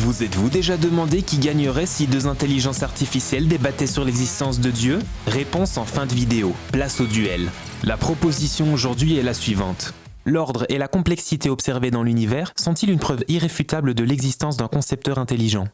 Vous êtes-vous déjà demandé qui gagnerait si deux intelligences artificielles débattaient sur l'existence de Dieu? Réponse en fin de vidéo. Place au duel. La proposition aujourd'hui est la suivante. L'ordre et la complexité observées dans l'univers sont-ils une preuve irréfutable de l'existence d'un concepteur intelligent?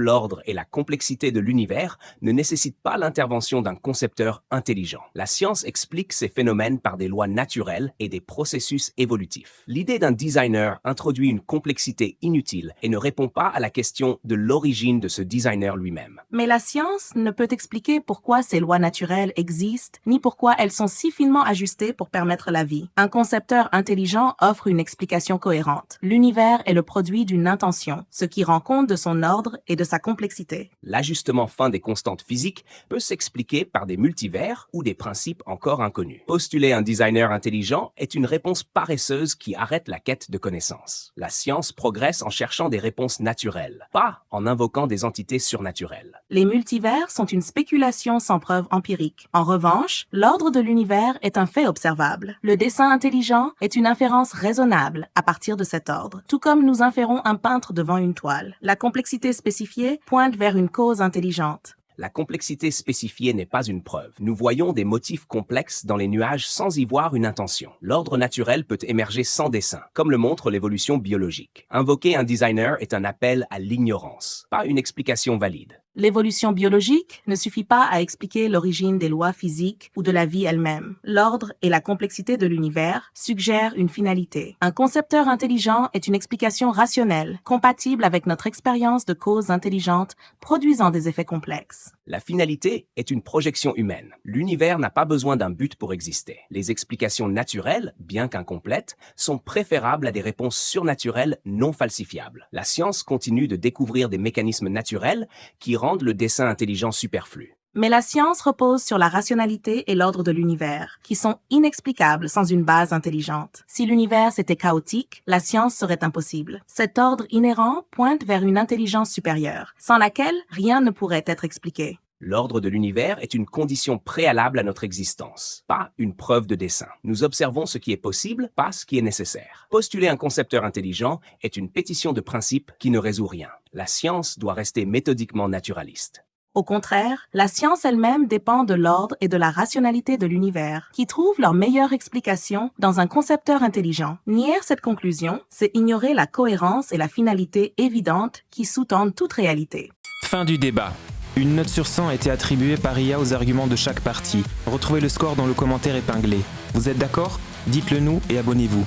L'ordre et la complexité de l'univers ne nécessitent pas l'intervention d'un concepteur intelligent. La science explique ces phénomènes par des lois naturelles et des processus évolutifs. L'idée d'un designer introduit une complexité inutile et ne répond pas à la question de l'origine de ce designer lui-même. Mais la science ne peut expliquer pourquoi ces lois naturelles existent, ni pourquoi elles sont si finement ajustées pour permettre la vie. Un concepteur intelligent offre une explication cohérente. L'univers est le produit d'une intention, ce qui rend compte de son ordre et de sa complexité. L'ajustement fin des constantes physiques peut s'expliquer par des multivers ou des principes encore inconnus. Postuler un designer intelligent est une réponse paresseuse qui arrête la quête de connaissances. La science progresse en cherchant des réponses naturelles, pas en invoquant des entités surnaturelles. Les multivers sont une spéculation sans preuve empirique. En revanche, l'ordre de l'univers est un fait observable. Le dessin intelligent est une inférence raisonnable à partir de cet ordre, tout comme nous inférons un peintre devant une toile. La complexité spécifiée pointe vers une cause intelligente. La complexité spécifiée n'est pas une preuve. Nous voyons des motifs complexes dans les nuages sans y voir une intention. L'ordre naturel peut émerger sans dessein, comme le montre l'évolution biologique. Invoquer un designer est un appel à l'ignorance, pas une explication valide. L'évolution biologique ne suffit pas à expliquer l'origine des lois physiques ou de la vie elle-même. L'ordre et la complexité de l'univers suggèrent une finalité. Un concepteur intelligent est une explication rationnelle, compatible avec notre expérience de causes intelligentes produisant des effets complexes. La finalité est une projection humaine. L'univers n'a pas besoin d'un but pour exister. Les explications naturelles, bien qu'incomplètes, sont préférables à des réponses surnaturelles non falsifiables. La science continue de découvrir des mécanismes naturels qui rendent le dessin intelligent superflu. Mais la science repose sur la rationalité et l'ordre de l'univers, qui sont inexplicables sans une base intelligente. Si l'univers était chaotique, la science serait impossible. Cet ordre inhérent pointe vers une intelligence supérieure, sans laquelle rien ne pourrait être expliqué. L'ordre de l'univers est une condition préalable à notre existence, pas une preuve de dessin. Nous observons ce qui est possible, pas ce qui est nécessaire. Postuler un concepteur intelligent est une pétition de principe qui ne résout rien. La science doit rester méthodiquement naturaliste. Au contraire, la science elle-même dépend de l'ordre et de la rationalité de l'univers, qui trouvent leur meilleure explication dans un concepteur intelligent. Nier cette conclusion, c'est ignorer la cohérence et la finalité évidente qui sous-tendent toute réalité. Fin du débat. Une note sur 100 a été attribuée par IA aux arguments de chaque partie. Retrouvez le score dans le commentaire épinglé. Vous êtes d'accord? Dites-le nous et abonnez-vous.